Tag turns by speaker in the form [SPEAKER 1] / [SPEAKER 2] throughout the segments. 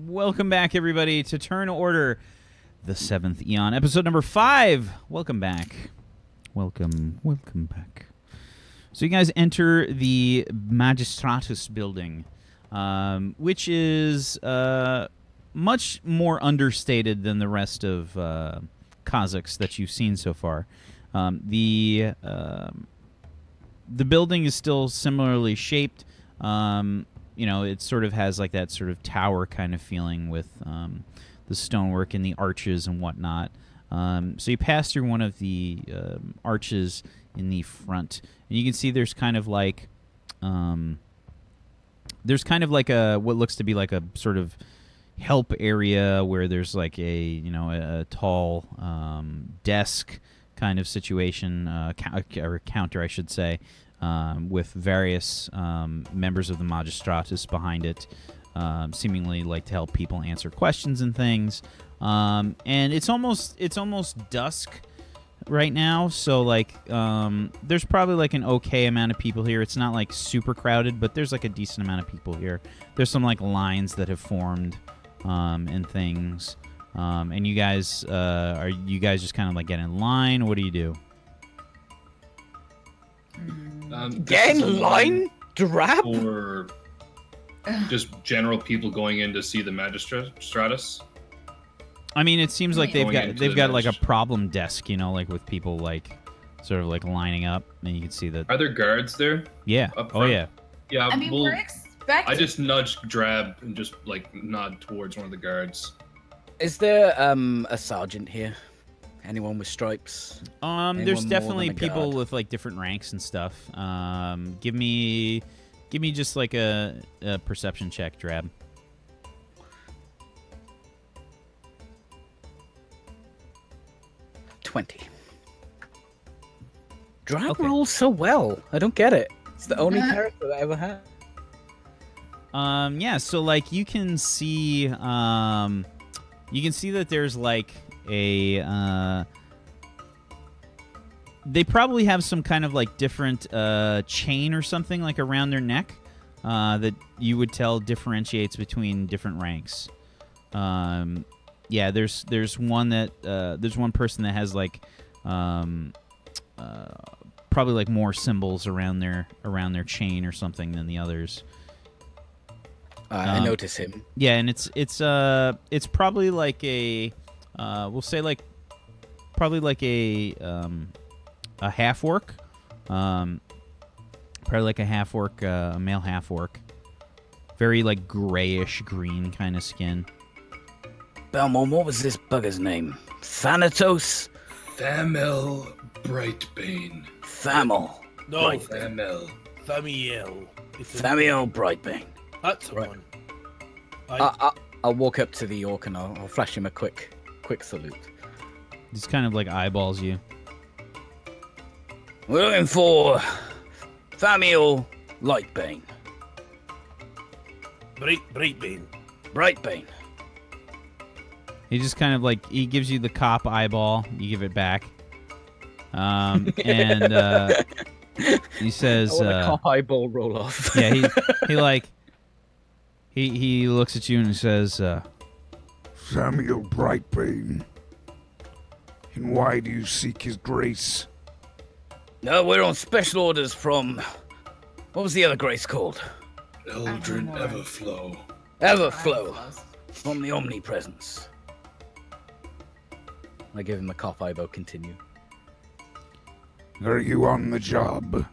[SPEAKER 1] Welcome back, everybody, to Turn Order, the Seventh Eon, episode number 5. Welcome back. Welcome back. So you guys enter the magistratus building, which is much more understated than the rest of Kazakhs that you've seen so far. The building is still similarly shaped. You know, it sort of has like that sort of tower kind of feeling with the stonework and the arches and whatnot. So you pass through one of the arches in the front, and you can see there's kind of like a what looks to be like a sort of help area where there's like a tall desk kind of situation, or counter, I should say. With various members of the magistratus behind it, seemingly like to help people answer questions and things. And it's almost dusk right now, so like there's probably like an okay amount of people here. It's not like super crowded, but there's like a decent amount of people here. There's some like lines that have formed and things. And you guys are you guys just kind of like get in line? What do you do?
[SPEAKER 2] Get in line? Drab?
[SPEAKER 3] Or just general people going in to see the magistratus?
[SPEAKER 1] I mean, it seems like they've got like a
[SPEAKER 3] magist-
[SPEAKER 1] problem desk, you know, like with people like sort of like lining up, and you can see that.
[SPEAKER 3] Are there guards there?
[SPEAKER 1] Yeah.
[SPEAKER 3] Up
[SPEAKER 1] Oh
[SPEAKER 3] front?
[SPEAKER 1] yeah.
[SPEAKER 3] Yeah,
[SPEAKER 4] I mean, we're expecting.
[SPEAKER 3] I just nudged Drab and just like nod towards one of the guards.
[SPEAKER 2] Is there a sergeant here? Anyone with stripes?
[SPEAKER 1] There's
[SPEAKER 2] Anyone more
[SPEAKER 1] definitely
[SPEAKER 2] than a
[SPEAKER 1] people
[SPEAKER 2] guard?
[SPEAKER 1] with like different ranks and stuff. Give me just like a perception check, Drab.
[SPEAKER 2] 20. Drab
[SPEAKER 1] Okay.
[SPEAKER 2] rolls so well. I don't get it. It's the only character I ever had.
[SPEAKER 1] Yeah, so like you can see that there's like a they probably have some kind of like different chain or something like around their neck that you would tell differentiates between different ranks. Yeah, there's one that there's one person that has like probably like more symbols around their chain or something than the others.
[SPEAKER 2] I notice him.
[SPEAKER 1] Yeah, and it's probably like a we'll say like probably like a half orc, probably like a half orc, a male half orc, very like grayish green kind of skin.
[SPEAKER 2] Belmont, what was this bugger's name? Thanatos?
[SPEAKER 3] Thamel Brightbane.
[SPEAKER 2] Thamel.
[SPEAKER 5] No,
[SPEAKER 3] Thamel.
[SPEAKER 5] Thamiel.
[SPEAKER 2] Thamiel Brightbane.
[SPEAKER 5] That's the
[SPEAKER 2] Right.
[SPEAKER 5] one.
[SPEAKER 2] I'll walk up to the orc and I'll flash him a quick salute.
[SPEAKER 1] Just kind of like eyeballs you.
[SPEAKER 2] We're looking for Thamiel Lightbane.
[SPEAKER 5] Brightbane.
[SPEAKER 2] Brightbane.
[SPEAKER 1] He just kind of like he gives you the cop eyeball. You give it back, and he says,
[SPEAKER 2] cop eyeball roll off.
[SPEAKER 1] "Yeah, he looks at you and he says,
[SPEAKER 6] Samuel Brightbane. And why do you seek his grace?
[SPEAKER 2] No, we're on special orders from... What was the other grace called?
[SPEAKER 3] Eldred Everflow.
[SPEAKER 2] Everflow. From the Omnipresence. I give him a cough eyeball, continue.
[SPEAKER 6] Are you on the job?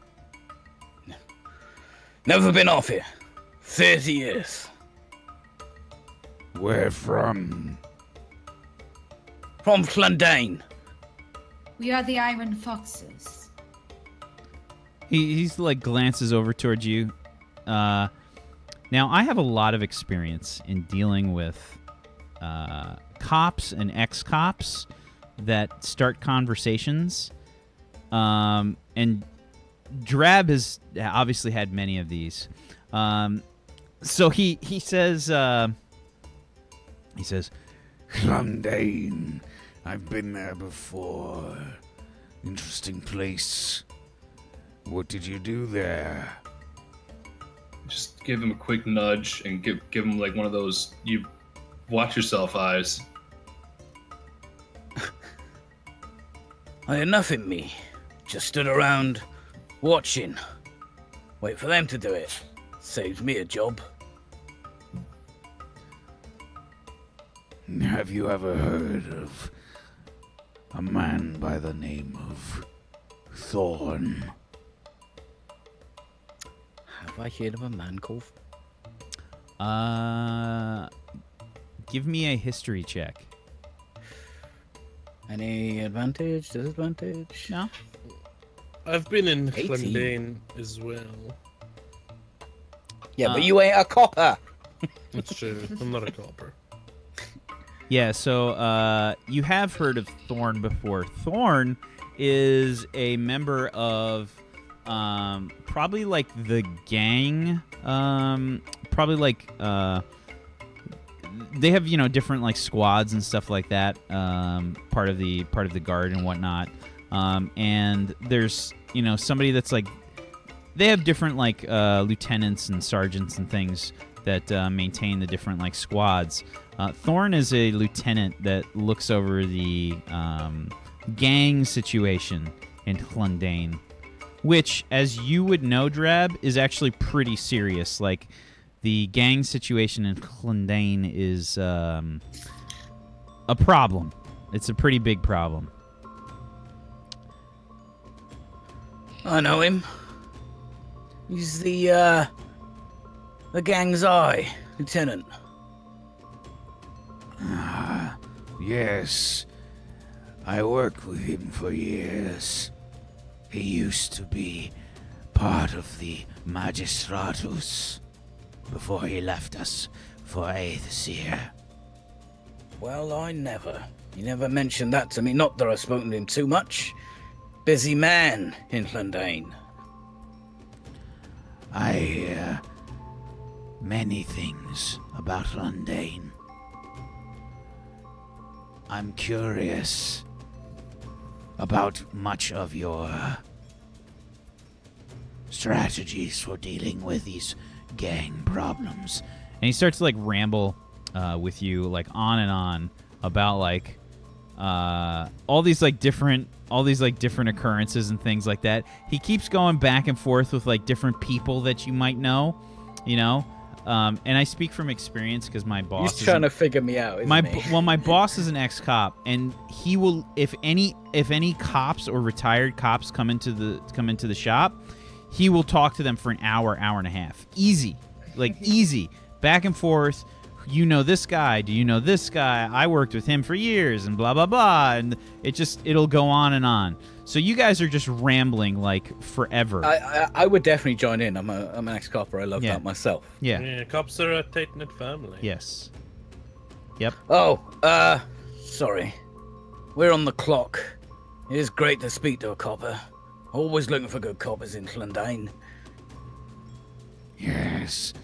[SPEAKER 2] Never been off here. 30 years.
[SPEAKER 6] Where from?
[SPEAKER 2] From Clandane.
[SPEAKER 4] We are the Iron Foxes.
[SPEAKER 1] he's like glances over towards you. Now I have a lot of experience in dealing with cops and ex-cops that start conversations, and Drab has obviously had many of these. So he says,
[SPEAKER 6] Clandane. I've been there before. Interesting place. What did you do there?
[SPEAKER 3] Just give him a quick nudge and give him like one of those Watch yourself, eyes.
[SPEAKER 2] I had nothing me. Just stood around watching. Wait for them to do it. Saves me a job.
[SPEAKER 6] Have you ever heard of a man by the name of Thorn?
[SPEAKER 2] Have I heard of a man called...
[SPEAKER 1] Give me a history check.
[SPEAKER 2] Any advantage, disadvantage?
[SPEAKER 1] No.
[SPEAKER 5] I've been in
[SPEAKER 2] 18.
[SPEAKER 5] Clendane as well.
[SPEAKER 2] Yeah, but you ain't a copper.
[SPEAKER 5] That's true. I'm not a copper.
[SPEAKER 1] Yeah, so you have heard of Thorn before. Thorn is a member of probably like the gang. Probably like they have, you know, different like squads and stuff like that. Part of the guard and whatnot. And there's, you know, somebody that's like, they have different like lieutenants and sergeants and things that maintain the different like squads. Thorn is a lieutenant that looks over the gang situation in Clendane, which, as you would know, Drab, is actually pretty serious. Like, the gang situation in Clendane is a problem. It's a pretty big problem.
[SPEAKER 2] I know him. He's the gang's eye, Lieutenant.
[SPEAKER 6] Yes. I worked with him for years. He used to be part of the magistratus before he left us for 8th year.
[SPEAKER 2] Well, you never mentioned that to me. Not that I've spoken to him too much. Busy man in Clendane.
[SPEAKER 6] I hear many things about Clendane. I'm curious about much of your strategies for dealing with these gang problems.
[SPEAKER 1] And he starts to like ramble with you, like on and on about like all these different occurrences and things like that. He keeps going back and forth with like different people that you might know, you know. And I speak from experience because my boss.
[SPEAKER 2] He's trying to figure me out. Isn't he?
[SPEAKER 1] Well, my boss is an ex-cop, and he will, if any cops or retired cops come into the shop, he will talk to them for an hour and a half, easy, easy, back and forth. You know this guy? Do you know this guy? I worked with him for years, and blah blah blah, and it'll go on and on. So you guys are just rambling like forever.
[SPEAKER 2] I would definitely join in. I'm an ex-copper. I love that myself.
[SPEAKER 1] Yeah.
[SPEAKER 5] Yeah, cops are a tight-knit family.
[SPEAKER 1] Yes. Yep.
[SPEAKER 2] Oh, sorry. We're on the clock. It is great to speak to a copper. Always looking for good coppers in Clendane.
[SPEAKER 6] Yes.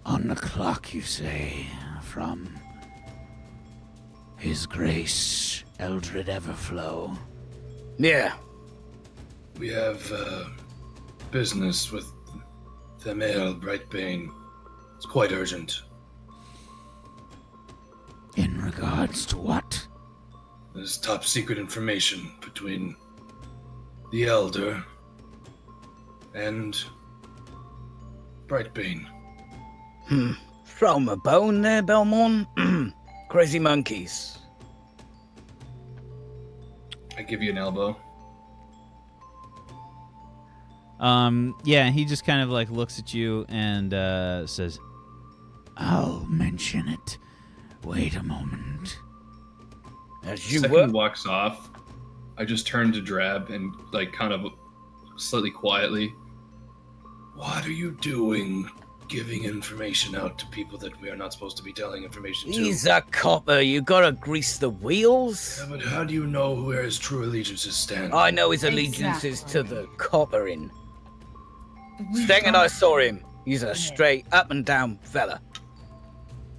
[SPEAKER 6] On the clock, you say, from His Grace Eldred Everflow.
[SPEAKER 2] Yeah.
[SPEAKER 3] We have business with the male Brightbane. It's quite urgent.
[SPEAKER 6] In regards to what?
[SPEAKER 3] There's top secret information between the Elder and Brightbane.
[SPEAKER 2] Throw 'em a bone there, Belmont. Crazy monkeys.
[SPEAKER 3] I give you an elbow.
[SPEAKER 1] Yeah, he just kind of like looks at you and says,
[SPEAKER 6] I'll mention it. Wait a moment.
[SPEAKER 2] As you
[SPEAKER 3] Second
[SPEAKER 2] were.
[SPEAKER 3] walks off. I just turn to Drab and like kind of slightly quietly. What are you doing? Giving information out to people that we are not supposed to be telling information to.
[SPEAKER 2] He's a copper. You gotta grease the wheels.
[SPEAKER 3] Yeah, but how do you know where his true allegiances stand?
[SPEAKER 2] I know his allegiances to
[SPEAKER 4] Exactly.
[SPEAKER 2] the copper in.
[SPEAKER 4] We
[SPEAKER 2] Steng and
[SPEAKER 4] got-
[SPEAKER 2] I saw him. He's a straight up and down fella.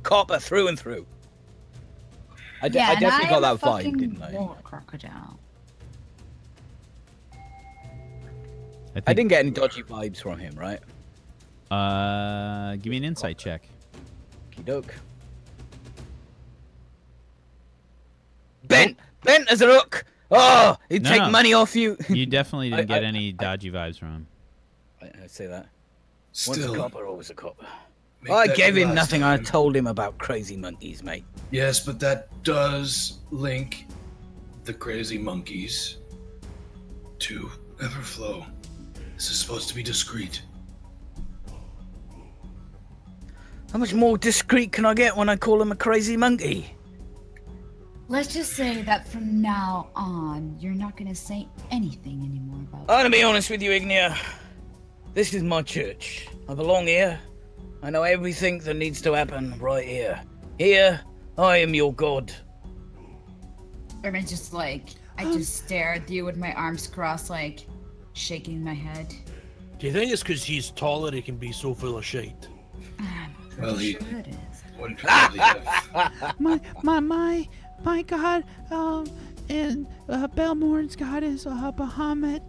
[SPEAKER 2] Copper through and through. I
[SPEAKER 4] and
[SPEAKER 2] definitely got that
[SPEAKER 4] fucking
[SPEAKER 2] vibe, didn't I?
[SPEAKER 4] want crocodile.
[SPEAKER 2] I didn't get any dodgy vibes from him, right?
[SPEAKER 1] Give me an insight check.
[SPEAKER 2] doke. Bent as a hook. Oh, he'd
[SPEAKER 1] No,
[SPEAKER 2] take
[SPEAKER 1] no.
[SPEAKER 2] money off you.
[SPEAKER 1] You definitely didn't get
[SPEAKER 2] I-
[SPEAKER 1] any dodgy vibes from him.
[SPEAKER 2] I say that.
[SPEAKER 3] Still,
[SPEAKER 2] Once a copper, always a copper.
[SPEAKER 3] make
[SPEAKER 2] I
[SPEAKER 3] that
[SPEAKER 2] gave
[SPEAKER 3] your
[SPEAKER 2] him
[SPEAKER 3] last
[SPEAKER 2] nothing. I
[SPEAKER 3] time.
[SPEAKER 2] told him about crazy monkeys, mate.
[SPEAKER 3] Yes, but that does link the crazy monkeys to Everflow. This is supposed to be discreet.
[SPEAKER 2] How much more discreet can I get when I call him a crazy monkey?
[SPEAKER 4] Let's just say that from now on, you're not gonna say anything anymore about
[SPEAKER 2] I'm gonna be honest with you, Ignia. This is my church. I belong here. I know everything that needs to happen right here. Here, I am your god.
[SPEAKER 4] Or am I just like, I just stare at you with my arms crossed, like, shaking my head.
[SPEAKER 5] Do you think it's because he's taller he can be so full of shit?
[SPEAKER 4] I'm pretty
[SPEAKER 3] Well, he-
[SPEAKER 4] sure it is.
[SPEAKER 3] Would probably have.
[SPEAKER 6] My god, and Belmore's god is Bahamut.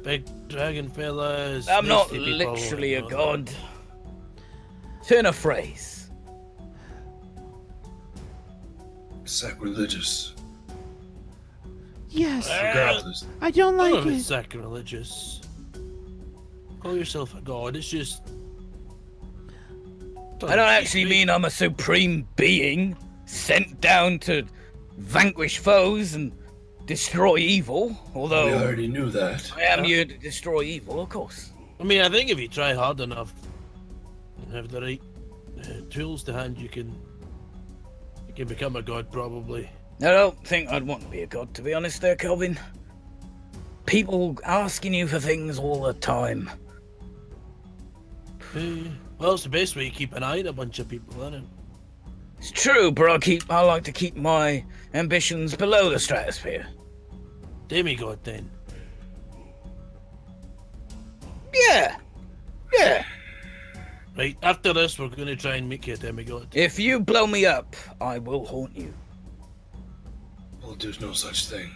[SPEAKER 5] Big dragon fellas.
[SPEAKER 2] I'm not
[SPEAKER 5] nasty people,
[SPEAKER 2] literally a
[SPEAKER 5] and
[SPEAKER 2] god. Turn a phrase.
[SPEAKER 3] Sacrilegious.
[SPEAKER 6] Yes,
[SPEAKER 3] Regardless.
[SPEAKER 6] I don't
[SPEAKER 5] None
[SPEAKER 6] like
[SPEAKER 5] of it's
[SPEAKER 6] it.
[SPEAKER 5] sacrilegious. Call yourself a god. It's just.
[SPEAKER 2] I don't actually mean I'm a supreme being sent down to vanquish foes and destroy evil. Although
[SPEAKER 3] We already knew that.
[SPEAKER 2] I am here to destroy evil, of course.
[SPEAKER 5] I mean, I think if you try hard enough and have the right tools to hand, you can become a god, probably.
[SPEAKER 2] I don't think I'd want to be a god, to be honest there, Kelvin. People asking you for things all the time.
[SPEAKER 5] Well, it's the best way to keep an eye on a bunch of people, isn't it?
[SPEAKER 2] It's true, but I like to keep my ambitions below the stratosphere.
[SPEAKER 5] Demigod, then.
[SPEAKER 2] Yeah.
[SPEAKER 5] Right, after this, we're going to try and make you a demigod.
[SPEAKER 2] If you blow me up, I will haunt you.
[SPEAKER 3] Well, there's no such thing.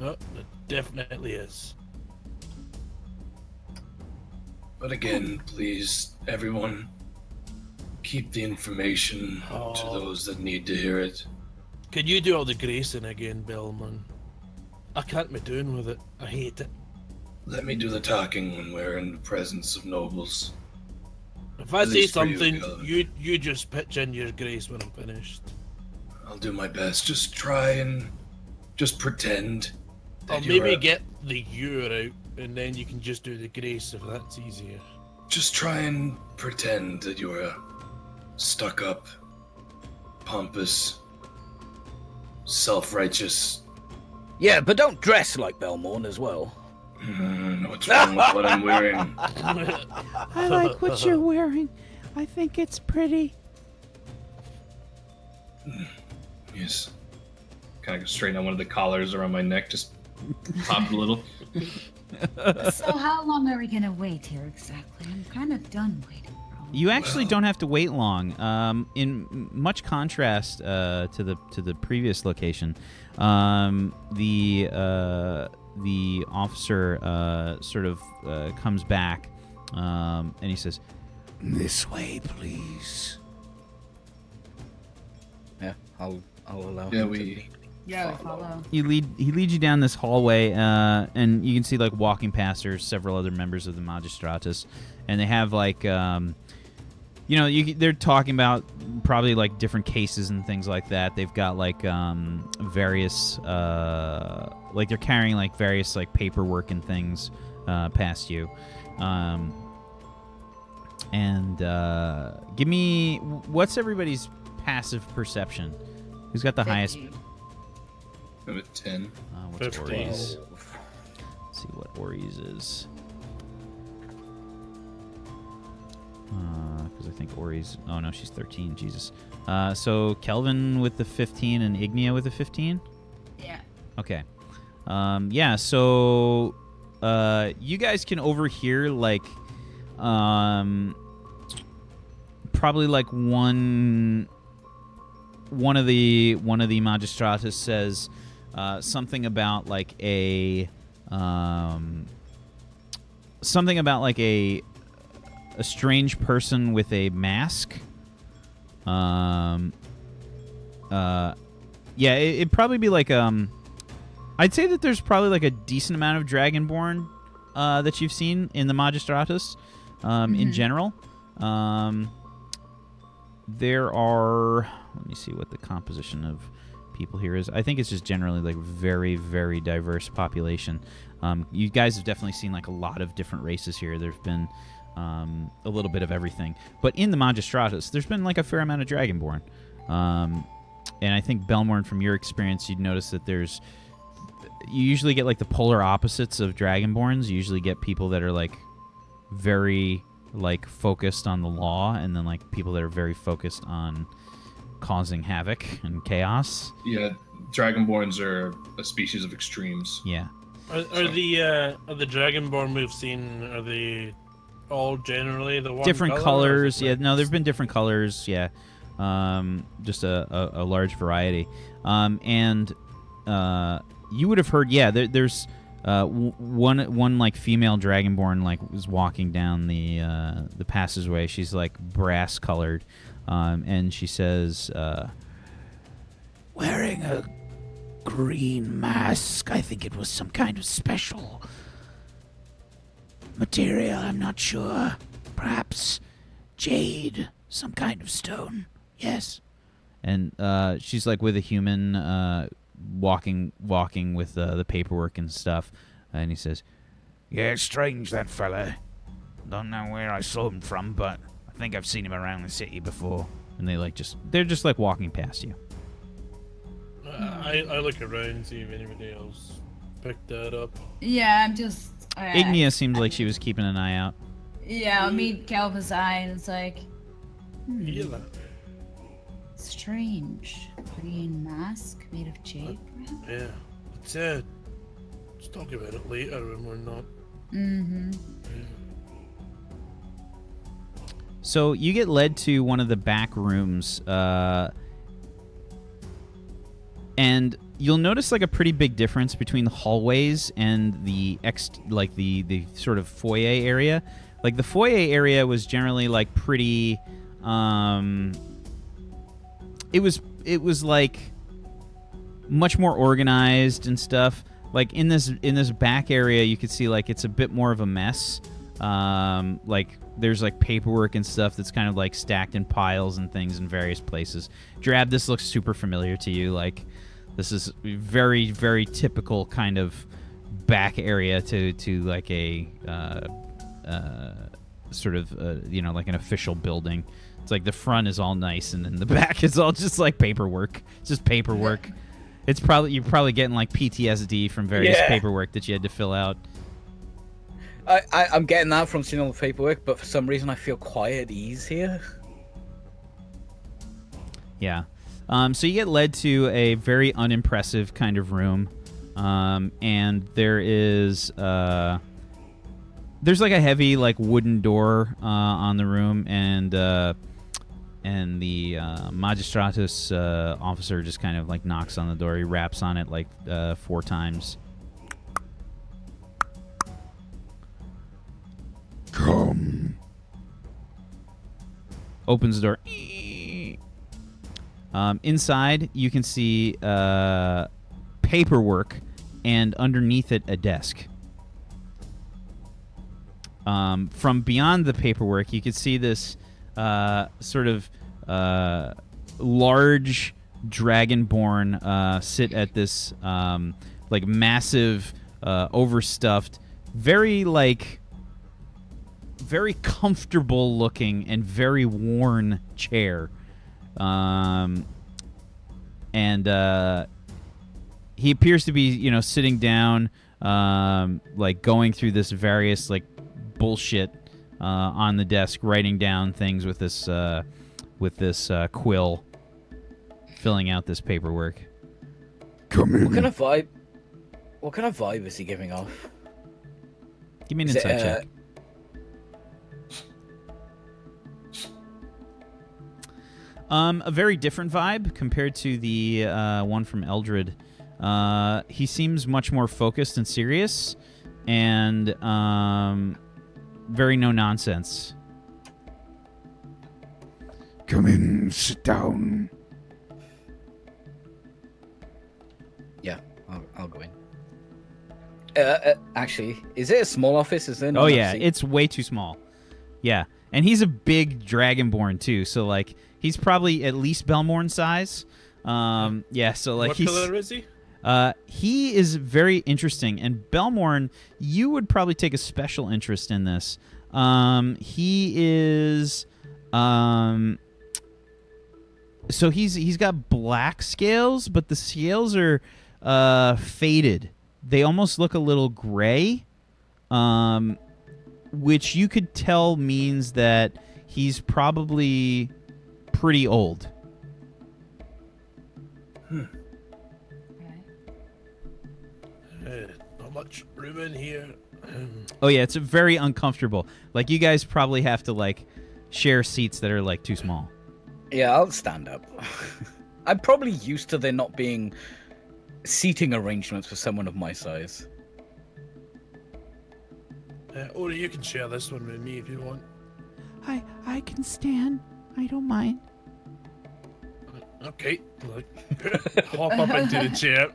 [SPEAKER 5] Oh, it definitely is.
[SPEAKER 3] But again, please, everyone, keep the information to
[SPEAKER 5] Oh.
[SPEAKER 3] those that need to hear it.
[SPEAKER 5] Can you do all the gracing again, Bellman? I can't be doing with it. I hate it.
[SPEAKER 3] Let me do the talking when we're in the presence of nobles.
[SPEAKER 5] If I
[SPEAKER 3] At
[SPEAKER 5] say
[SPEAKER 3] least for you,
[SPEAKER 5] something,
[SPEAKER 3] Kelvin.
[SPEAKER 5] you just pitch in your grace when I'm finished.
[SPEAKER 3] I'll do my best. Just try and just pretend.
[SPEAKER 5] Or
[SPEAKER 3] that you're
[SPEAKER 5] maybe
[SPEAKER 3] a-
[SPEAKER 5] get the you out, and then you can just do the grace if that's easier.
[SPEAKER 3] Just try and pretend that you're a stuck-up, pompous, self-righteous.
[SPEAKER 2] Yeah, but don't dress like Belmorn as well.
[SPEAKER 3] What's wrong with what I'm wearing?
[SPEAKER 6] I like what you're wearing. I think it's pretty.
[SPEAKER 3] Yes. Kind of straighten out one of the collars around my neck, just pop a little.
[SPEAKER 4] So how long are we gonna wait here exactly? I'm kind of done waiting.
[SPEAKER 1] You actually don't have to wait long. In much contrast to the previous location, the officer sort of comes back and he says,
[SPEAKER 6] This way, please.
[SPEAKER 2] Yeah, I'll allow
[SPEAKER 3] Yeah,
[SPEAKER 2] him
[SPEAKER 3] we.
[SPEAKER 4] Yeah, we follow.
[SPEAKER 1] he leads you down this hallway, and you can see like walking past there's several other members of the magistratus, and they have like they're talking about probably like different cases and things like that. They've got like various like they're carrying like various like paperwork and things past you. And give me, what's everybody's passive perception? Who's got the highest?
[SPEAKER 4] 50.
[SPEAKER 3] I'm at 10.
[SPEAKER 1] What's
[SPEAKER 5] 15.
[SPEAKER 1] Ori's? Let's see what Ori's is. Because I think Ori's. Oh no, she's 13. Jesus. So Kelvin with the 15 and Ignia with the 15.
[SPEAKER 4] Yeah.
[SPEAKER 1] Okay. Yeah. So you guys can overhear like probably like one of the magistratus says something about like a a strange person with a mask. Yeah, it'd probably be like I'd say that there's probably like a decent amount of Dragonborn that you've seen in the Magistratus in general. There are, let me see what the composition of people here is. I think it's just generally like very, very diverse population. You guys have definitely seen like a lot of different races here. There's been a little bit of everything. But in the Magistratus, there's been like a fair amount of Dragonborn. And I think, Belmorn, from your experience, you'd notice that you usually get like the polar opposites of Dragonborns. You usually get people that are like very like focused on the law, and then like people that are very focused on causing havoc and chaos.
[SPEAKER 3] Yeah, Dragonborns are a species of extremes.
[SPEAKER 1] Yeah.
[SPEAKER 5] Are the Dragonborn we've seen, are they all generally the one
[SPEAKER 1] different
[SPEAKER 5] color,
[SPEAKER 1] colors? Yeah, no, there've been different colors. Yeah, just a large variety. And you would have heard. Yeah, there's one like female Dragonborn like was walking down the passageway. She's like brass colored, and she says,
[SPEAKER 6] Wearing a green mask. I think it was some kind of special material. I'm not sure. Perhaps jade, some kind of stone. Yes.
[SPEAKER 1] and she's like with a human walking with the paperwork and stuff, and he says,
[SPEAKER 6] Yeah, strange, that fella. Don't know where I saw him from, but I think I've seen him around the city before.
[SPEAKER 1] and they're just like walking past you.
[SPEAKER 5] I look around, see if anybody else picked that up.
[SPEAKER 4] Yeah, I'm just.
[SPEAKER 1] Ignia seemed like she was keeping an eye out.
[SPEAKER 4] Yeah, I'll meet Calva's eye, and it's like.
[SPEAKER 5] Hear that?
[SPEAKER 4] Strange. Green mask made of jade.
[SPEAKER 5] Yeah. Let's talk about it later when we're not.
[SPEAKER 4] Mm-hmm.
[SPEAKER 1] So you get led to one of the back rooms, and you'll notice like a pretty big difference between the hallways and the the sort of foyer area. Like the foyer area was generally like pretty. It was like much more organized and stuff. Like in this back area, you could see like it's a bit more of a mess. Like there's like paperwork and stuff that's kind of like stacked in piles and things in various places. Drab, this looks super familiar to you. Like this is very, very typical kind of back area to like a sort of like an official building. It's like the front is all nice and then the back is all just like paperwork. It's just paperwork. It's you're probably getting like PTSD from various paperwork that you had to fill out.
[SPEAKER 2] I'm getting that from seeing all the paperwork, but for some reason I feel quite at ease here.
[SPEAKER 1] Yeah. So you get led to a very unimpressive kind of room, and there's like a heavy like wooden door on the room, and the magistratus officer just kind of like knocks on the door. He raps on it like 4 times.
[SPEAKER 6] Come.
[SPEAKER 1] Opens the door. Inside, you can see paperwork, and underneath it, a desk. From beyond the paperwork, you can see this sort of large dragonborn sit at this like massive, overstuffed, very comfortable looking and very worn chair. And he appears to be, sitting down, like going through this various like bullshit on the desk, writing down things with this quill, filling out this paperwork.
[SPEAKER 6] Come in.
[SPEAKER 2] What kind of vibe is he giving off?
[SPEAKER 1] Give me an insight check. A very different vibe compared to the one from Eldred. He seems much more focused and serious, and very no nonsense.
[SPEAKER 6] Come in, sit down.
[SPEAKER 2] Yeah, I'll go in. Actually, is it a small office? Is there?
[SPEAKER 1] Oh yeah, it's way too small. Yeah, and he's a big dragonborn too, so like he's probably at least Belmorn size. Yeah, so like
[SPEAKER 5] what
[SPEAKER 1] he's.
[SPEAKER 5] color is he?
[SPEAKER 1] He is very interesting, and Belmorn, you would probably take a special interest in this. He is, so he's got black scales, but the scales are faded. They almost look a little gray, which you could tell means that he's probably pretty old.
[SPEAKER 5] Not much room in here.
[SPEAKER 1] Oh yeah, it's very uncomfortable. Like you guys probably have to like share seats that are like too small.
[SPEAKER 2] Yeah, I'll stand up. I'm probably used to there not being seating arrangements for someone of my size.
[SPEAKER 5] Or you can share this one with me if you want.
[SPEAKER 1] I can stand. I don't mind.
[SPEAKER 5] Okay, look, hop up into the chair.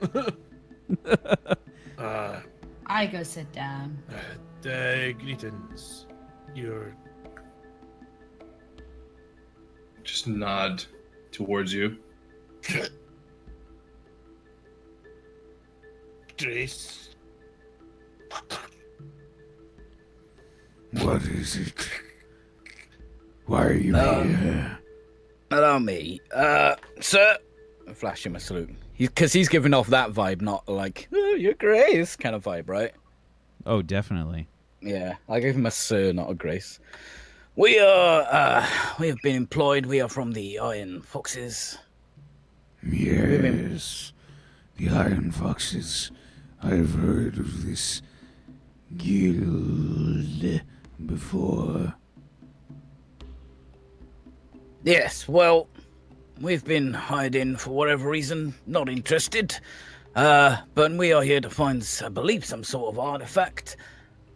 [SPEAKER 4] I go sit down.
[SPEAKER 5] Greetings. You're
[SPEAKER 3] Just nod towards you.
[SPEAKER 5] Grace.
[SPEAKER 6] What is it? Why are you here?
[SPEAKER 2] Allow me. Sir. I flash him a salute. Because he's giving off that vibe, not like, oh, you're Grace kind of vibe, right?
[SPEAKER 1] Oh, definitely.
[SPEAKER 2] Yeah, I gave him a sir, not a grace. We have been employed. We are from the Iron Foxes.
[SPEAKER 6] Yes, the Iron Foxes. I've heard of this guild before.
[SPEAKER 2] Yes, well, we've been hired in for whatever reason. Not interested. But we are here to find, I believe, some sort of artifact.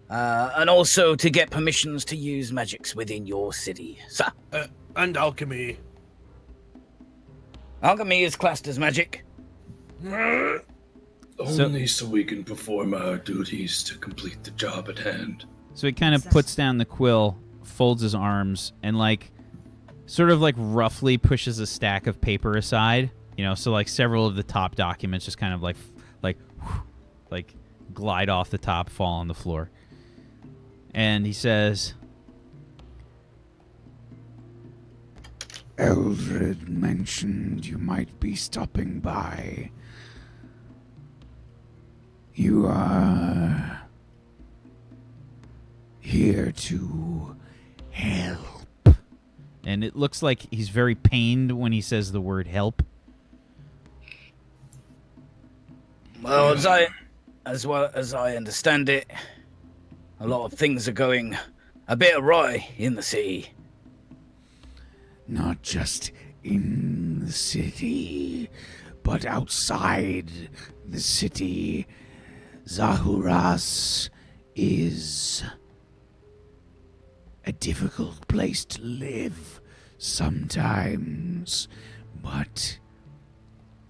[SPEAKER 2] And also to get permissions to use magics within your city. Sir.
[SPEAKER 5] And alchemy.
[SPEAKER 2] Alchemy is classed as magic.
[SPEAKER 3] Only so we can perform our duties to complete the job at hand.
[SPEAKER 1] So he kind of puts down the quill, folds his arms, and like sort of like roughly pushes a stack of paper aside. You know, so like several of the top documents just kind of like glide off the top, fall on the floor. And he says,
[SPEAKER 6] Eldred mentioned you might be stopping by. You are here to help.
[SPEAKER 1] and it looks like he's very pained when he says the word help.
[SPEAKER 2] Well, as well as I understand it, a lot of things are going a bit awry in the city.
[SPEAKER 6] Not just in the city, but outside the city. Zahuras is a difficult place to live sometimes, but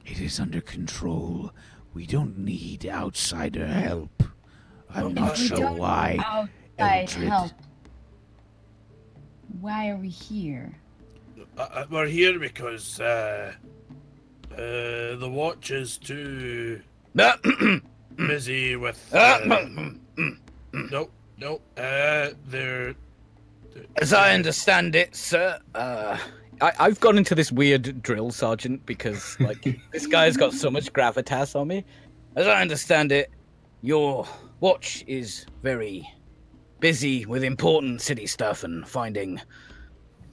[SPEAKER 6] it is under control. We don't need outsider help. I'm not sure why.
[SPEAKER 4] Outside
[SPEAKER 6] Eldred.
[SPEAKER 4] help. Why are we here?
[SPEAKER 5] We're here because the watch is too busy with. They're.
[SPEAKER 2] As I understand it, sir, I've gone into this weird drill sergeant because, like, this guy's got so much gravitas on me. As I understand it, your watch is very busy with important city stuff and finding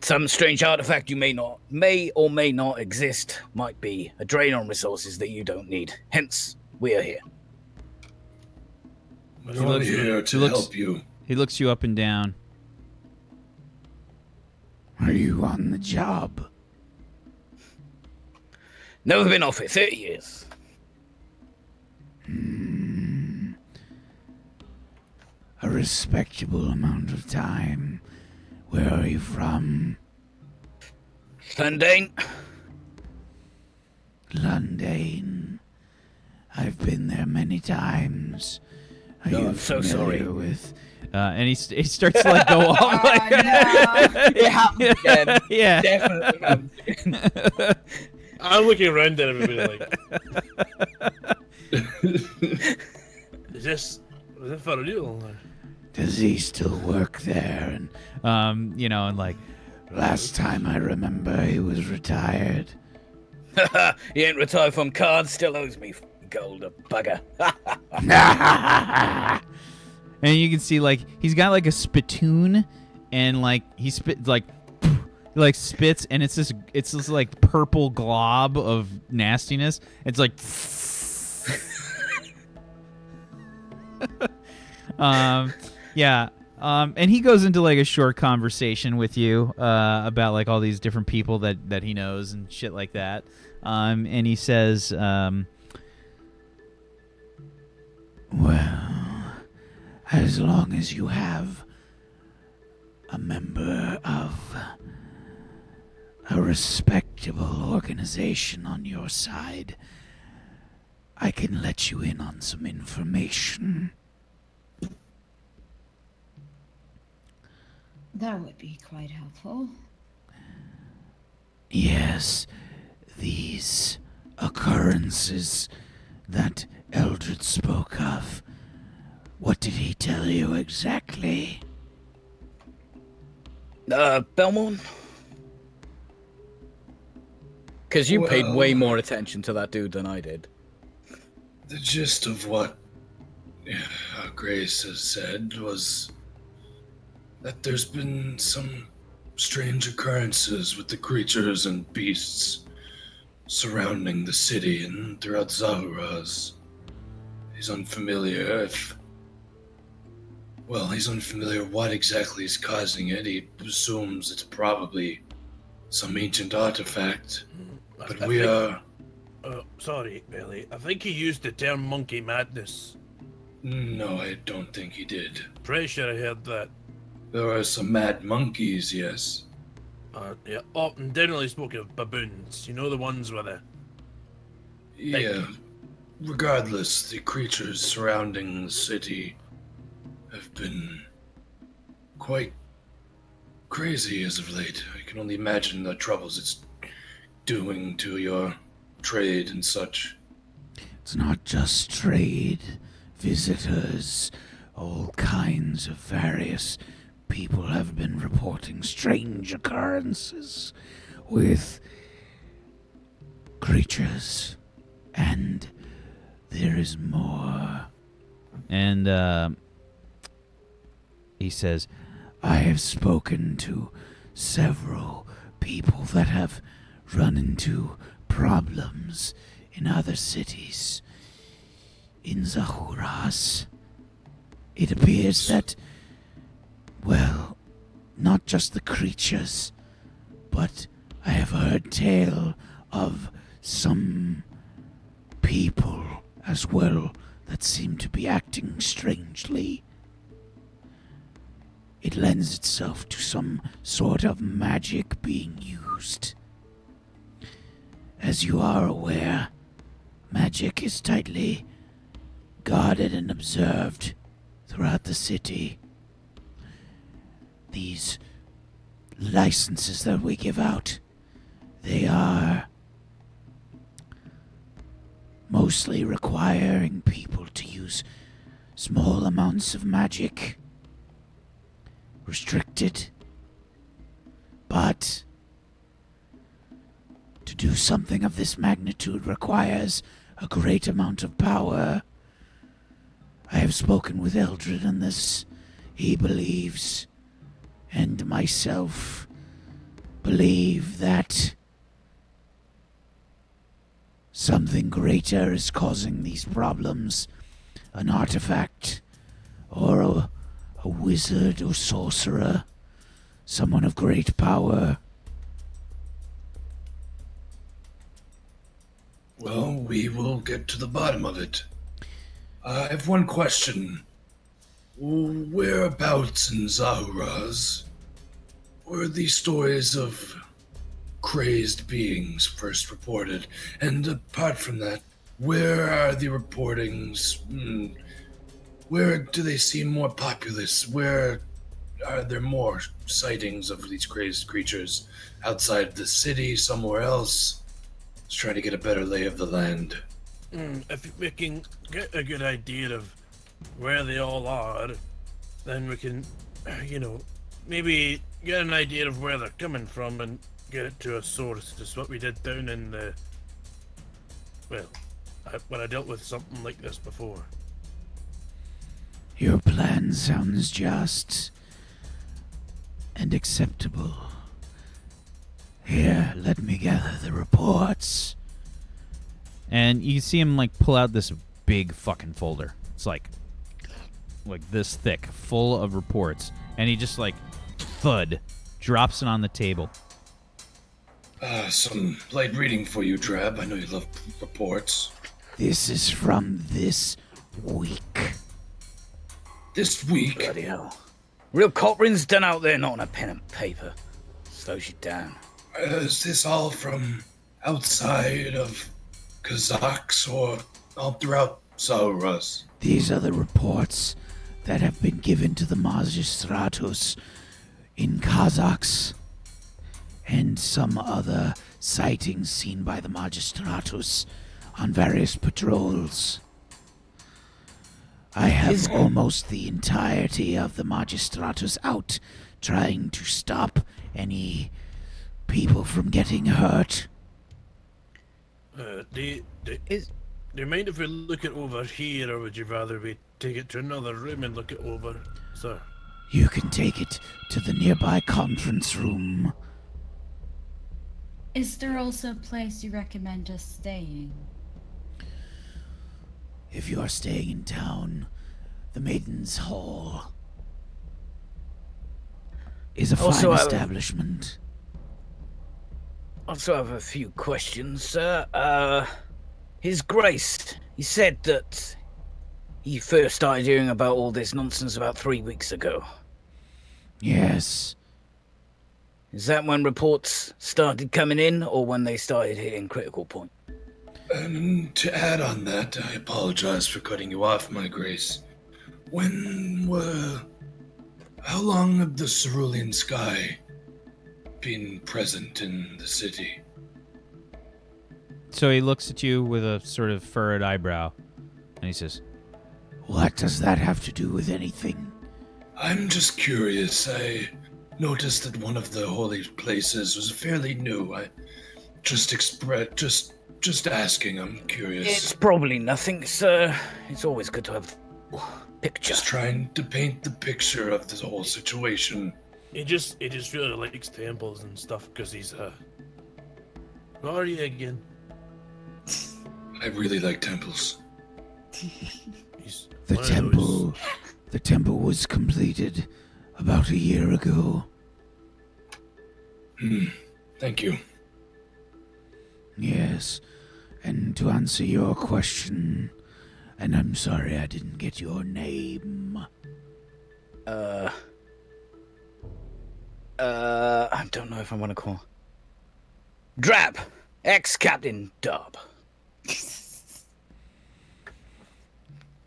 [SPEAKER 2] some strange artifact you may or may not exist might be a drain on resources that you don't need. Hence, we are here.
[SPEAKER 3] We're here to help you.
[SPEAKER 1] He looks you up and down.
[SPEAKER 6] Are you on the job?
[SPEAKER 2] Never been off it, 30 years.
[SPEAKER 6] A respectable amount of time. Where are you from?
[SPEAKER 2] Lundane.
[SPEAKER 6] Lundane. I've been there many times. Are you
[SPEAKER 2] I'm so
[SPEAKER 6] familiar
[SPEAKER 2] sorry.
[SPEAKER 6] with?
[SPEAKER 1] And he starts to like go off. Like,
[SPEAKER 4] Oh, no.
[SPEAKER 2] It happened again.
[SPEAKER 1] yeah.
[SPEAKER 2] Definitely happened again.
[SPEAKER 5] I'm looking around at everybody like, is this for real?
[SPEAKER 6] Does he still work there? And
[SPEAKER 1] You know, and like,
[SPEAKER 6] last time I remember, he was retired.
[SPEAKER 2] He ain't retired from cards, still owes me gold, a bugger.
[SPEAKER 1] and you can see like he's got like a spittoon, and like he spit like spits, and it's this like purple glob of nastiness. It's like yeah. And he goes into like a short conversation with you about like all these different people that he knows and shit like that. And he says,
[SPEAKER 6] well, as long as you have a member of a respectable organization on your side, I can let you in on some information.
[SPEAKER 4] That would be quite helpful.
[SPEAKER 6] Yes, these occurrences that Eldred spoke of. What did he tell you exactly?
[SPEAKER 2] Belmont? Because you paid
[SPEAKER 3] Well-
[SPEAKER 2] way more attention to that dude than I did.
[SPEAKER 3] The gist of what Grace has said was that there's been some strange occurrences with the creatures and beasts surrounding the city and throughout Zahuraz. He's unfamiliar he's unfamiliar what exactly is causing it. He assumes it's probably some ancient artifact. But we are...
[SPEAKER 5] Sorry, Billy. I think he used the term monkey madness.
[SPEAKER 3] No, I don't think he did.
[SPEAKER 5] Pretty sure I heard that.
[SPEAKER 3] There are some mad monkeys, yes.
[SPEAKER 5] Yeah. Oh, and generally spoke of baboons. You know, the ones with the...
[SPEAKER 3] Yeah. Regardless, the creatures surrounding the city have been quite crazy as of late. I can only imagine the troubles it's doing to your trade and such.
[SPEAKER 6] It's not just trade, visitors, all kinds of various people have been reporting strange occurrences with creatures, and there is more.
[SPEAKER 1] and he says,
[SPEAKER 6] I have spoken to several people that have run into problems in other cities. In Zahuras, it appears that, well, not just the creatures, but I have heard tale of some people as well that seem to be acting strangely. It lends itself to some sort of magic being used. As you are aware, magic is tightly guarded and observed throughout the city. These licenses that we give out, they are mostly requiring people to use small amounts of magic. Restricted. But to do something of this magnitude requires a great amount of power. I have spoken with Eldred on this. He believes, and myself believe, that something greater is causing these problems. An artifact, or a wizard or sorcerer, someone of great power.
[SPEAKER 3] Well, we will get to the bottom of it. I have one question. Whereabouts in Zahuraz were these stories of crazed beings first reported? And apart from that, where are the reportings? Where do they seem more populous? Where are there more sightings of these crazed creatures? Outside the city, somewhere else? Let's try to get a better lay of the land.
[SPEAKER 5] If we can get a good idea of where they all are, then we can, maybe get an idea of where they're coming from and get it to a source. Just what we did down in the... Well, when I dealt with something like this before.
[SPEAKER 6] Your plan sounds just and acceptable. Here, let me gather the reports.
[SPEAKER 1] And you see him like pull out this big fucking folder. It's like this thick, full of reports, and he just like thud drops it on the table.
[SPEAKER 3] Some light reading for you, Drab. I know you love reports.
[SPEAKER 6] This is from this week.
[SPEAKER 3] This week?
[SPEAKER 2] Bloody hell. Real culprin's done out there, not on a pen and paper. Slows you down.
[SPEAKER 3] Is this all from outside of Kazakhs or all throughout Sauros?
[SPEAKER 6] These are the reports that have been given to the magistratus in Kazakhs and some other sightings seen by the magistratus on various patrols. I have almost the entirety of the magistratus out trying to stop any people from getting hurt.
[SPEAKER 5] Do you mind if we look it over here, or would you rather we take it to another room and look it over, sir?
[SPEAKER 6] You can take it to the nearby conference room.
[SPEAKER 4] Is there also a place you recommend us staying?
[SPEAKER 6] If you are staying in town, the Maiden's Hall is a fine establishment.
[SPEAKER 2] Also have a few questions, sir. His Grace, he said that he first started hearing about all this nonsense about 3 weeks ago.
[SPEAKER 6] Yes.
[SPEAKER 2] Is that when reports started coming in, or when they started hitting critical point?
[SPEAKER 3] And to add on that, I apologize for cutting you off, my Grace. How long have the cerulean sky been present in the city?
[SPEAKER 1] So he looks at you with a sort of furrowed eyebrow, and he says,
[SPEAKER 6] What does that have to do with anything?
[SPEAKER 3] I'm just curious. I noticed that one of the holy places was fairly new. I just asking, I'm curious.
[SPEAKER 2] It's probably nothing, sir. It's always good to have a picture.
[SPEAKER 3] Just trying to paint the picture of this whole situation.
[SPEAKER 5] He just really likes temples and stuff because he's Who are you again?
[SPEAKER 3] I really like temples.
[SPEAKER 6] The temple was completed about a year ago.
[SPEAKER 3] Thank you.
[SPEAKER 6] Yes, and to answer your question, and I'm sorry I didn't get your name.
[SPEAKER 2] I don't know if I want to call. Drab, ex-Captain Dub.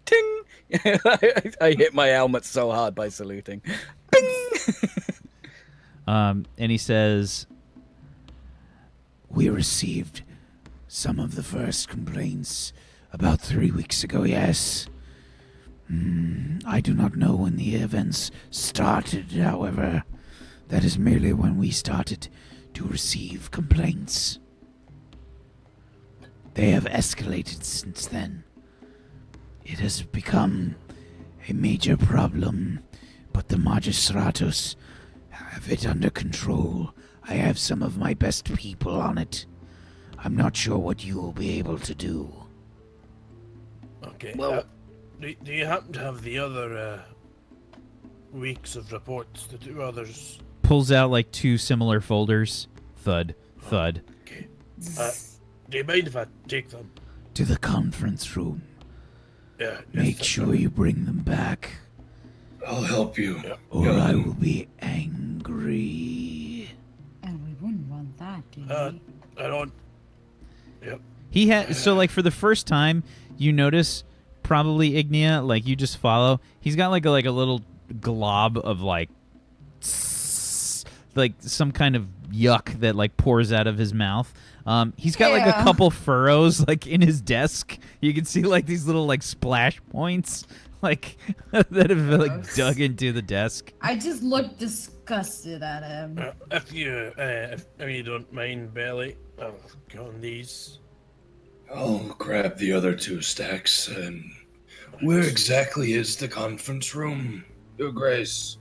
[SPEAKER 2] Ting! I hit my helmet so hard by saluting. Bing!
[SPEAKER 1] and he says,
[SPEAKER 6] We received some of the first complaints about 3 weeks ago, yes. I do not know when the events started, however. That is merely when we started to receive complaints. They have escalated since then. It has become a major problem, but the magistratus have it under control. I have some of my best people on it. I'm not sure what you will be able to do.
[SPEAKER 5] Okay.
[SPEAKER 2] Well,
[SPEAKER 5] do you happen to have the other weeks of reports, the two others?
[SPEAKER 1] pulls out like two similar folders. Thud, thud.
[SPEAKER 5] Okay. Do you mind if I take them?
[SPEAKER 6] To the conference room.
[SPEAKER 5] Yeah.
[SPEAKER 6] Make sure you bring them back,
[SPEAKER 3] I'll help you.
[SPEAKER 6] or I will be angry.
[SPEAKER 4] And we wouldn't want that,
[SPEAKER 5] I don't. Yep.
[SPEAKER 1] He had so like for the first time, you notice probably Ignia, like you just follow. He's got like a little glob of like some kind of yuck that like pours out of his mouth. He's got like a couple furrows like in his desk. You can see like these little like splash points like that have like dug into the desk.
[SPEAKER 4] I just look disgusted at him.
[SPEAKER 5] If you don't mind, Belly, I'll go on these.
[SPEAKER 3] I'll grab the other 2 stacks. And where exactly is the conference room, Your Grace?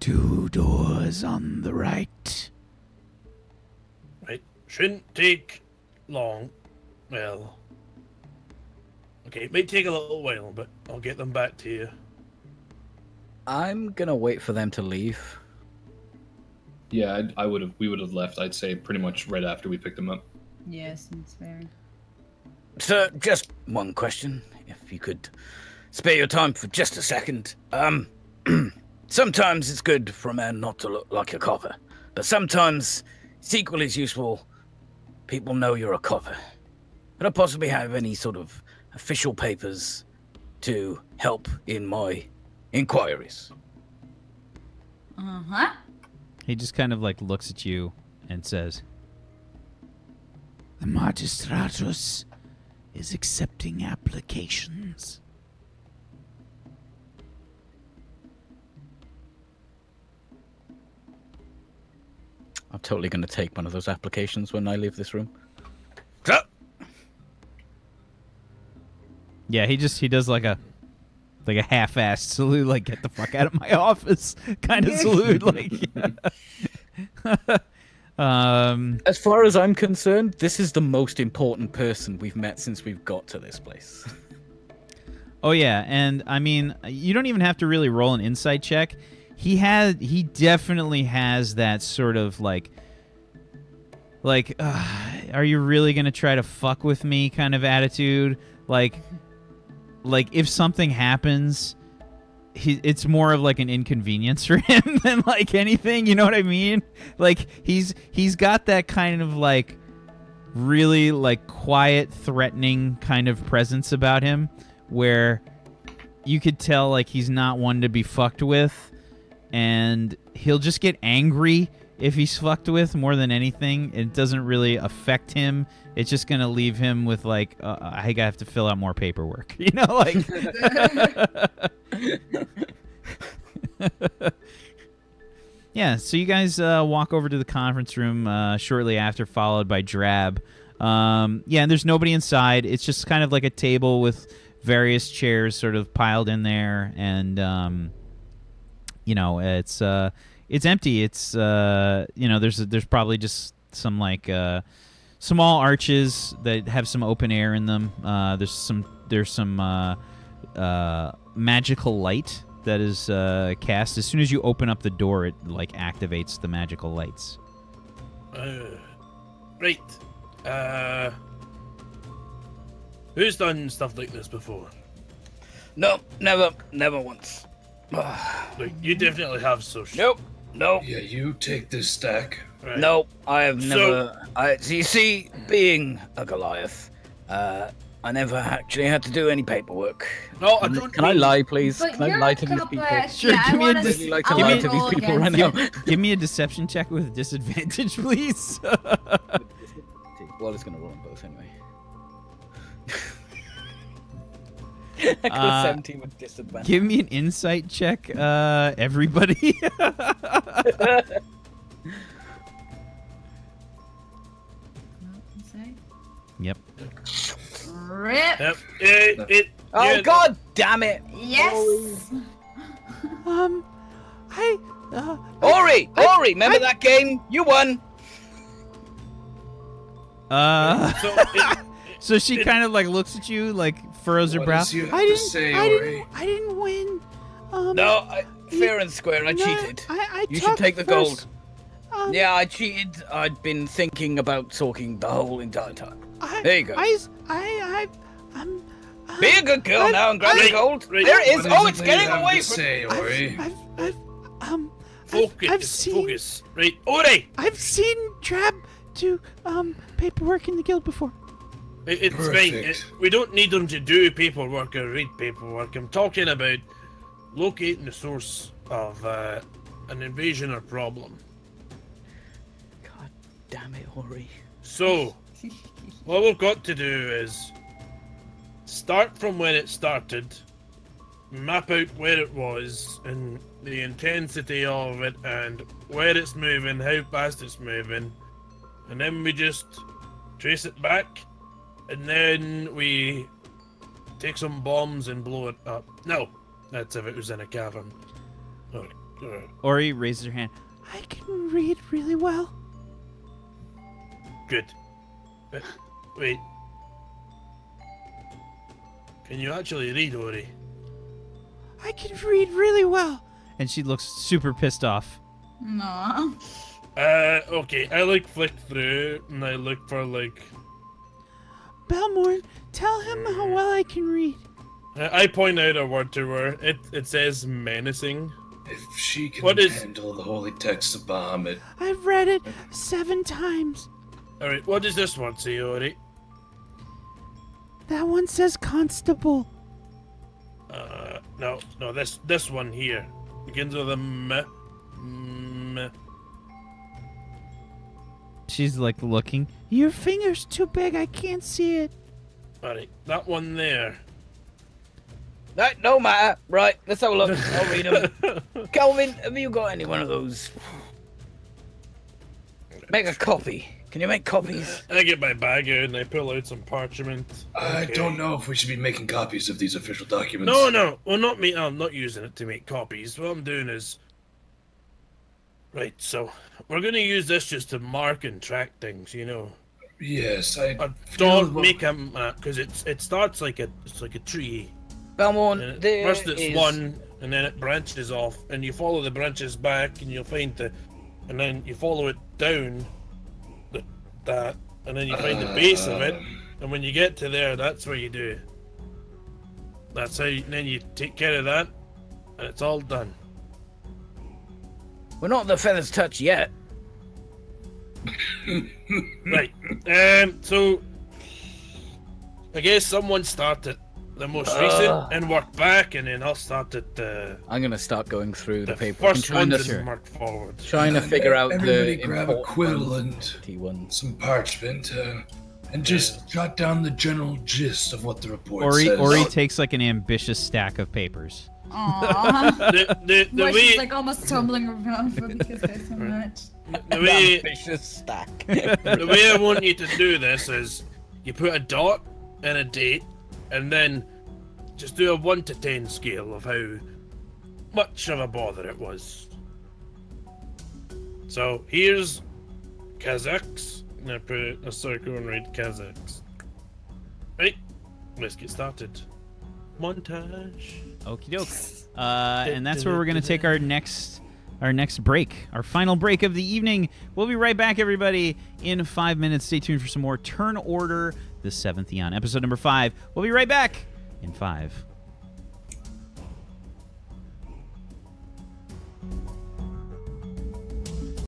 [SPEAKER 6] 2 doors on the right.
[SPEAKER 5] Right. Shouldn't take long. Well, okay, it might take a little while, but I'll get them back to you.
[SPEAKER 2] I'm gonna wait for them to leave.
[SPEAKER 3] Yeah, we would have left, I'd say, pretty much right after we picked them up.
[SPEAKER 4] Yes, it's fair.
[SPEAKER 2] Sir, just one question. If you could spare your time for just a second. Sometimes it's good for a man not to look like a copper, but sometimes it's equally as useful. People know you're a copper. Could I possibly have any sort of official papers to help in my inquiries?
[SPEAKER 4] Uh-huh.
[SPEAKER 1] He just kind of like looks at you and says,
[SPEAKER 6] The magistratus is accepting applications.
[SPEAKER 2] I'm totally going to take one of those applications when I leave this room.
[SPEAKER 1] yeah, he does like a half-assed salute, like get the fuck out of my office kind of salute, like.
[SPEAKER 2] As far as I'm concerned, this is the most important person we've met since we've got to this place.
[SPEAKER 1] Oh yeah, and I mean, you don't even have to really roll an insight check. He definitely has that sort of like, are you really gonna try to fuck with me kind of attitude? Like if something happens, it's more of like an inconvenience for him than like anything. You know what I mean? Like he's got that kind of like really like quiet, threatening kind of presence about him, where you could tell like he's not one to be fucked with. And he'll just get angry if he's fucked with more than anything. It doesn't really affect him. It's just going to leave him with, like, I have to fill out more paperwork. You know, like... Yeah, so you guys walk over to the conference room shortly after, followed by Drab. Yeah, and there's nobody inside. It's just kind of like a table with various chairs sort of piled in there, and... you know, it's empty. It's you know, there's probably just some like small arches that have some open air in them. There's some magical light that is cast. As soon as you open up the door, it like activates the magical lights.
[SPEAKER 5] Right. Who's done stuff like this before?
[SPEAKER 2] No, never once.
[SPEAKER 5] Like, you definitely have, so...
[SPEAKER 2] Nope.
[SPEAKER 3] Yeah, you take this stack.
[SPEAKER 5] Right.
[SPEAKER 2] Nope, I have never... So you see, being a Goliath, I never actually had to do any paperwork.
[SPEAKER 5] No, I don't...
[SPEAKER 2] Can I lie, please?
[SPEAKER 4] But
[SPEAKER 2] Can I
[SPEAKER 4] you're
[SPEAKER 2] lie to these people?
[SPEAKER 1] Sure,
[SPEAKER 4] yeah,
[SPEAKER 1] give me a
[SPEAKER 2] Would you like to lie to these people right now?
[SPEAKER 1] Give me a deception check with disadvantage, please.
[SPEAKER 2] Well, it's going to roll them both anyway. I got 17 with disadvantage.
[SPEAKER 1] Give me an insight check, everybody. Yep.
[SPEAKER 4] Rip.
[SPEAKER 5] Yep.
[SPEAKER 2] Oh, god damn it!
[SPEAKER 4] Yes.
[SPEAKER 2] Ori, remember that game? You won.
[SPEAKER 1] So she kind of like looks at you, like furrows her
[SPEAKER 3] What
[SPEAKER 1] brow.
[SPEAKER 3] does you have to say, Ori?
[SPEAKER 6] I didn't win.
[SPEAKER 2] No, fair and square. I cheated. You should take the gold. Yeah, I cheated. I'd been thinking about talking the whole entire time. There you go. Be a good girl now and grab the gold.
[SPEAKER 5] Right.
[SPEAKER 2] There it is.
[SPEAKER 3] What
[SPEAKER 2] Oh,
[SPEAKER 3] is
[SPEAKER 2] it's
[SPEAKER 3] it
[SPEAKER 2] getting
[SPEAKER 3] you have
[SPEAKER 2] away
[SPEAKER 3] to
[SPEAKER 2] from.
[SPEAKER 3] say, Ori?
[SPEAKER 5] Focus. Right. Ori!
[SPEAKER 6] I've seen
[SPEAKER 1] do paperwork in the guild before.
[SPEAKER 5] It's
[SPEAKER 3] Perfect.
[SPEAKER 5] fine. We don't need them to do paperwork or read paperwork. I'm talking about locating the source of an invasion or problem.
[SPEAKER 2] God damn it, Ori.
[SPEAKER 5] So, what we've got to do is start from when it started, map out where it was and the intensity of it and where it's moving, how fast it's moving, and then we just trace it back, and then we take some bombs and blow it up. No, that's if it was in a cavern. Alright.
[SPEAKER 1] Ori raises her hand. I can read really well.
[SPEAKER 5] Good. But, wait. Can you actually read, Ori?
[SPEAKER 1] I can read really well. And she looks super pissed off.
[SPEAKER 4] No.
[SPEAKER 5] Okay, I flick through and I look for
[SPEAKER 1] Belmorn, tell him how well I can read.
[SPEAKER 5] I point out a word to her. It says menacing.
[SPEAKER 3] If she can
[SPEAKER 5] What is-
[SPEAKER 3] handle the holy text of Bahamut,
[SPEAKER 1] I've read it 7 times.
[SPEAKER 5] Alright, what does this one say, Ori?
[SPEAKER 1] That one says constable.
[SPEAKER 5] No, this one here. Begins with a M.
[SPEAKER 1] She's looking. Your finger's too big. I can't see it.
[SPEAKER 5] Alright, that one there.
[SPEAKER 2] That no matter. Right, let's have a look. I'll read them. Calvin, have you got any one of those? Make a copy. Can you make copies?
[SPEAKER 5] I get my bag out and I pull out some parchment.
[SPEAKER 3] I
[SPEAKER 5] Okay.
[SPEAKER 3] don't know if we should be making copies of these official documents.
[SPEAKER 5] No. Well, not me. I'm not using it to make copies. What I'm doing is... Right, so we're going to use this just to mark and track things, you know.
[SPEAKER 3] Yes, I
[SPEAKER 5] Don't make a map, because it starts like a tree.
[SPEAKER 2] Belmont,
[SPEAKER 5] And
[SPEAKER 2] there
[SPEAKER 5] first it's
[SPEAKER 2] is...
[SPEAKER 5] one, and then it branches off, and you follow the branches back, and you'll find and then you follow it down, that, and then you find the base of it, and when you get to there, that's where you do. That's how. Then you take care of that, and it's all done.
[SPEAKER 2] We're not the feather's touch yet.
[SPEAKER 5] Right. So I guess someone started the most recent and worked back, and then I'll start at the
[SPEAKER 2] I'm gonna start going through the paper.
[SPEAKER 5] first
[SPEAKER 2] trying
[SPEAKER 5] ones
[SPEAKER 2] to
[SPEAKER 5] and mark forward.
[SPEAKER 2] trying to figure out
[SPEAKER 3] everybody
[SPEAKER 2] the
[SPEAKER 3] grab a
[SPEAKER 2] important
[SPEAKER 3] quill and
[SPEAKER 2] ones.
[SPEAKER 3] some parchment, and just jot down the general gist of what the report
[SPEAKER 1] Ori
[SPEAKER 3] says.
[SPEAKER 1] takes an ambitious stack of papers.
[SPEAKER 4] Aww.
[SPEAKER 5] The
[SPEAKER 4] Where she's
[SPEAKER 5] way
[SPEAKER 4] almost tumbling around because there's so much.
[SPEAKER 5] the way
[SPEAKER 2] Ambitious stack.
[SPEAKER 5] the way I want you to do this is you put a dot and a date, and then just do a 1 to 10 scale of how much of a bother it was. So here's Kazakhs, and I put a circle and write Kazakhs. Right, let's get started. Montage.
[SPEAKER 1] Okie doke. And that's where we're going to take our next break, our final break of the evening. We'll be right back, everybody, in 5 minutes. Stay tuned for some more Turn Order, the Seventh Eon, episode number 5. We'll be right back in 5,